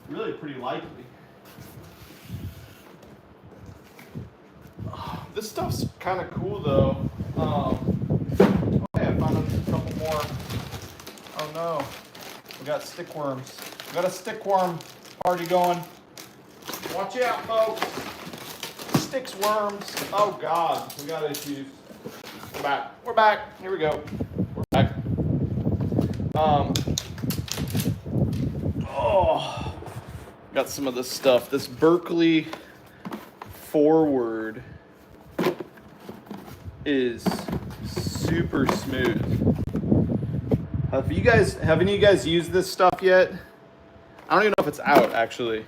really pretty likely. This stuff's kind of cool though. Okay, I found a couple more. Oh no, we got stick worms. We got a stick worm party going. Watch out, folks. Sticks worms. Oh God, we got issues. We're back. We're back. Here we go. We're back. Oh, got some of this stuff. This Berkley Forward is super smooth. Have any of you guys used this stuff yet? I don't even know if it's out actually.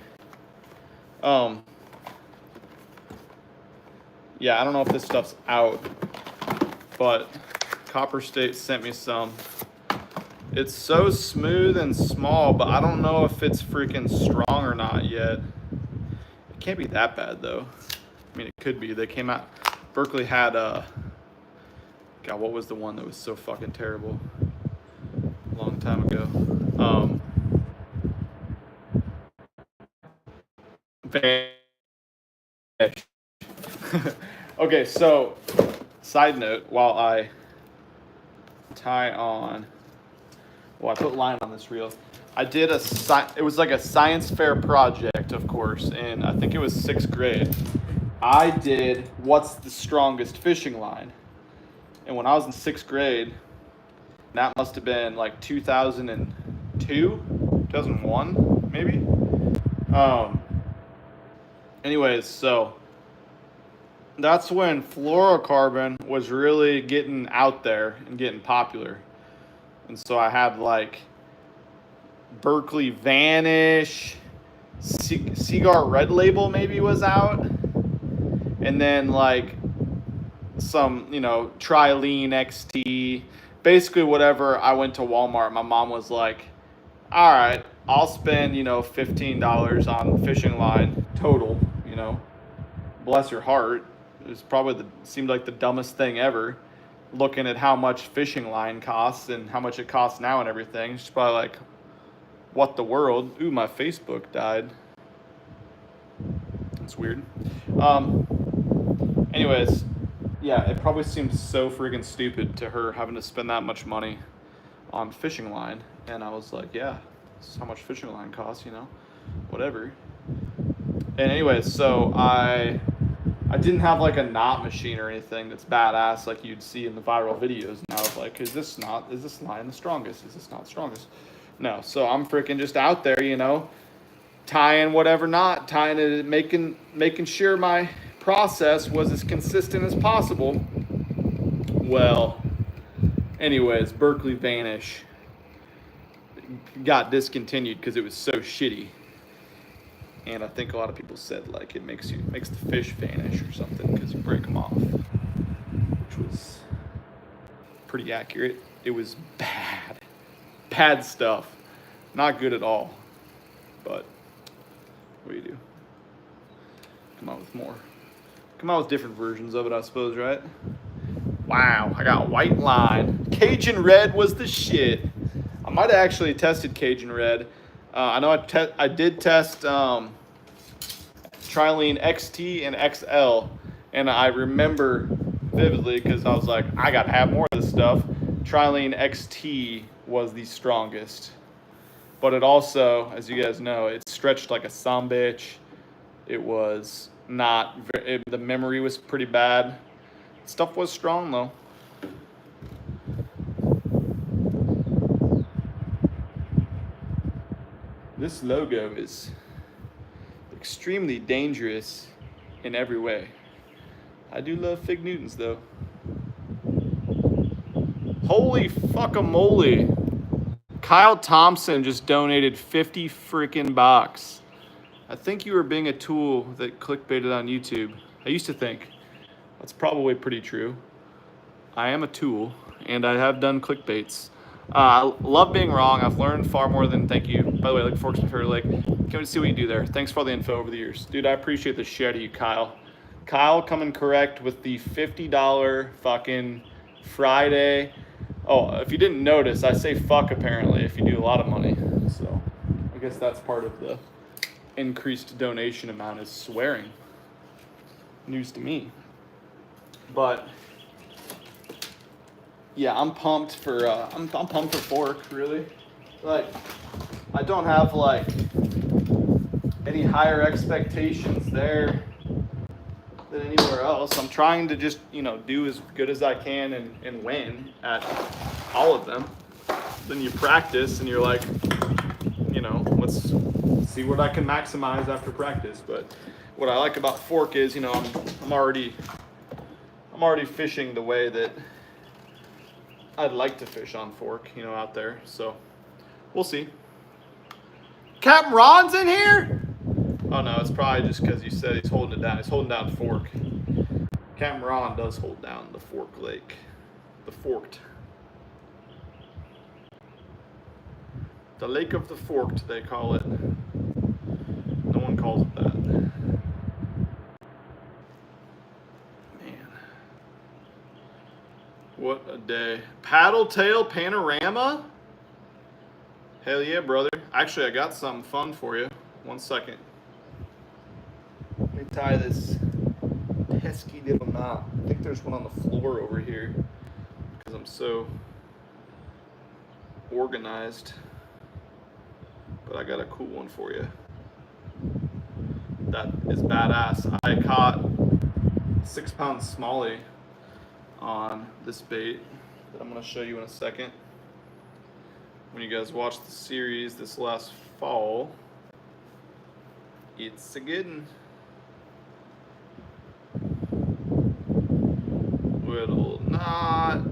Yeah, I don't know if this stuff's out, but Copper State sent me some. It's so smooth and small, but I don't know if it's freaking strong or not yet. It can't be that bad though. I mean, it could be. They came out, Berkley had God, what was the one that was so fucking terrible? A long time ago. Okay, so side note, while I tie on, well, I put line on this reel. I did it was like a science fair project, of course, and I think it was 6th grade. I did what's the strongest fishing line, and when I was in 6th grade, that must have been like 2002, 2001, maybe. Anyways, so that's when fluorocarbon was really getting out there and getting popular. And so I had like Berkley Vanish, Seaguar Red Label maybe was out. And then like some, Trilene XT. Basically whatever. I went to Walmart. My mom was like, all right, I'll spend, $15 on fishing line total, Bless her heart. It was probably seemed like the dumbest thing ever, looking at how much fishing line costs and how much it costs now and everything. She's probably like, what the world? Ooh, my Facebook died. That's weird. Anyways, yeah, it probably seemed so freaking stupid to her having to spend that much money on fishing line. And I was like, yeah, this is how much fishing line costs, whatever. And anyways, so I didn't have like a knot machine or anything that's badass like you'd see in the viral videos. And I was like, is this line the strongest? Is this not strongest? No, so I'm freaking just out there, tying whatever knot, tying it, making sure my process was as consistent as possible. Well, anyways, Berkley Vanish. got discontinued because it was so shitty. And I think a lot of people said like it makes the fish vanish or something because you break them off, which was pretty accurate. It was bad stuff, not good at all. But what do you do? Come out with more. Come out with different versions of it, I suppose, right? Wow, I got white line. Cajun red was the shit. I might have actually tested Cajun red. I know I did test Trilene XT and XL, and I remember vividly because I was like, I gotta have more of this stuff. Trilene XT was the strongest, but it also, as you guys know, it stretched like a son bitch. It was not the memory was pretty bad. Stuff was strong though. This logo is extremely dangerous in every way. I do love Fig Newtons though. Holy fuckamoly. Kyle Thompson just donated 50 freaking bucks. I think you were being a tool that clickbaited on YouTube. I used to think. That's probably pretty true. I am a tool, and I have done clickbaits. I love being wrong. I've learned far more than thank you. By the way, like Forks and Fair Lake. Can't wait to see what you do there. Thanks for all the info over the years. Dude, I appreciate the shit out of you, Kyle. Kyle coming correct with the $50 fucking Friday. Oh, if you didn't notice, I say fuck apparently if you do a lot of money. So I guess that's part of the increased donation amount is swearing. News to me. But yeah, I'm pumped for I'm pumped for Fork, really. Like I don't have like any higher expectations there than anywhere else. I'm trying to just, do as good as I can and win at all of them. Then you practice and you're like, let's see what I can maximize after practice. But what I like about Fork is, I'm already fishing the way that I'd like to fish on Fork, out there. So we'll see. Captain Ron's in here? Oh no, it's probably just because you said he's holding it down. He's holding down Fork. Captain Ron does hold down the Fork Lake. The Forked. The Lake of the Forked, they call it. No one calls it that. Man. What a day. Paddle tail panorama? Hell yeah, brother. Actually, I got something fun for you. 1 second. Let me tie this pesky little knot. I think there's one on the floor over here because I'm so organized. But I got a cool one for you. That is badass. I caught 6 pound smallie on this bait that I'm going to show you in a second. When you guys watched the series this last fall, it's a good one. Little knot.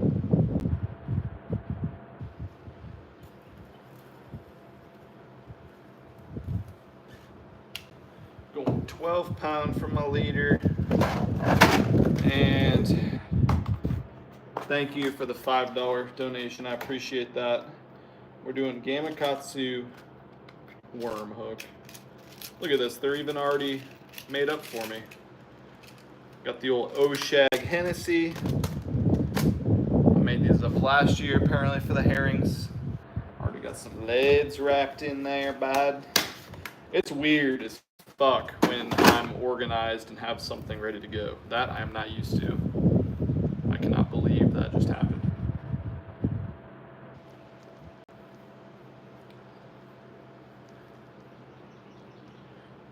Going 12 pound from my leader. And thank you for the $5 donation. I appreciate that. We're doing Gamakatsu worm hook. Look at this. They're even already made up for me. Got the old Oshag Hennessy. I made these up last year apparently for the herrings. Already got some leads wrapped in there, bud. It's weird as fuck when I'm organized and have something ready to go. That I am not used to. I cannot believe that just happened.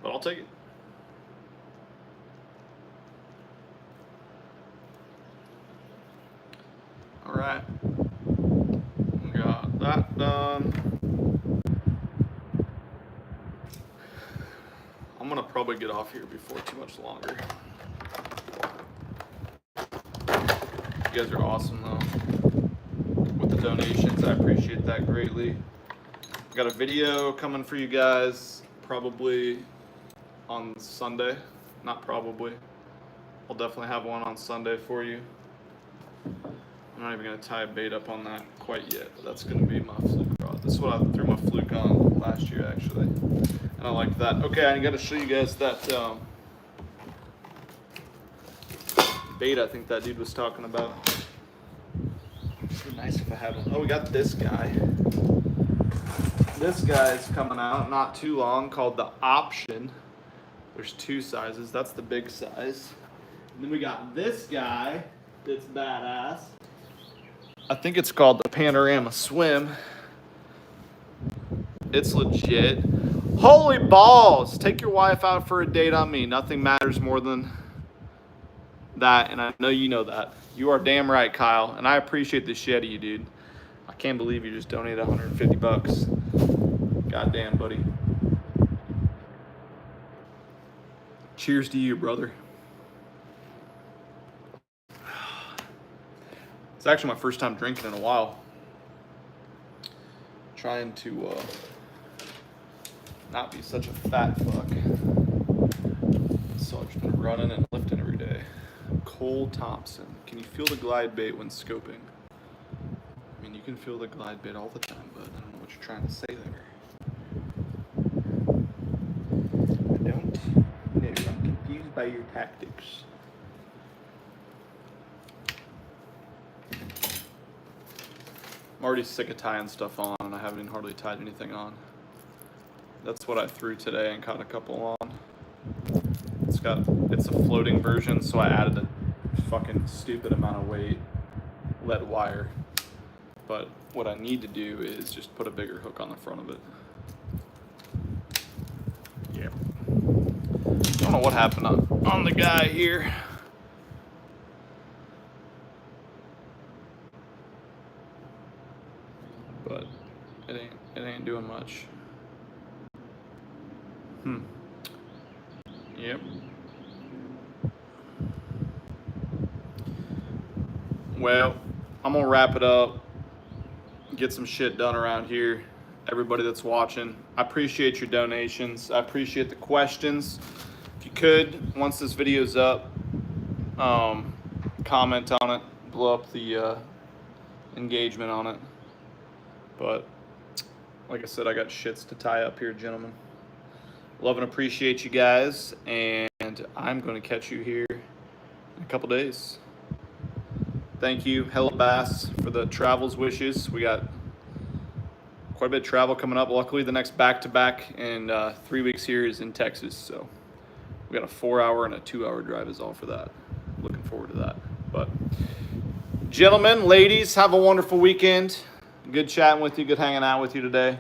But I'll take it. All right, got that done. I'm gonna probably get off here before too much longer. You guys are awesome though with the donations. I appreciate that greatly. Got a video coming for you guys probably on Sunday. Not probably. I'll definitely have one on Sunday for you. I'm not even going to tie a bait up on that quite yet, but that's going to be my fluke rod. This is what I threw my fluke on last year, actually. And I like that. Okay, I got to show you guys that bait I think that dude was talking about. It'd be nice if I had one. Oh, we got this guy. This guy is coming out not too long, called the Option. There's two sizes. That's the big size. And then we got this guy that's badass. I think it's called the Panorama Swim. It's legit. Holy balls! Take your wife out for a date on me. Nothing matters more than that, and I know you know that. You are damn right, Kyle, and I appreciate the shit out of you, dude. I can't believe you just donated 150 bucks. Goddamn, buddy. Cheers to you, brother. It's actually my first time drinking in a while. Trying to not be such a fat fuck. So I've just been running and lifting every day. Cole Thompson. Can you feel the glide bait when scoping? I mean, you can feel the glide bait all the time, but I don't know what you're trying to say there. I don't know. I'm confused by your tactics. I'm already sick of tying stuff on, and I haven't even hardly tied anything on. That's what I threw today and caught a couple on. It's a floating version, so I added a fucking stupid amount of weight, lead wire. But what I need to do is just put a bigger hook on the front of it. Yeah. I don't know what happened on the guy here. But it ain't doing much. Yep. Well, I'm gonna wrap it up. Get some shit done around here. Everybody that's watching, I appreciate your donations. I appreciate the questions. If you could, once this video's up, comment on it, blow up the engagement on it. But like I said, I got shits to tie up here, gentlemen. Love and appreciate you guys, and I'm going to catch you here in a couple days. Thank you, Hella Bass, for the travels wishes. We got quite a bit of travel coming up. Luckily, the next back-to-back in 3 weeks here is in Texas, so we got a 4-hour and a 2-hour drive is all for that. Looking forward to that. But gentlemen, ladies, have a wonderful weekend. Good chatting with you, good hanging out with you today.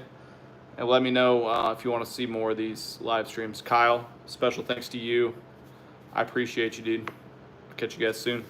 And let me know if you want to see more of these live streams. Kyle, special thanks to you. I appreciate you, dude. Catch you guys soon.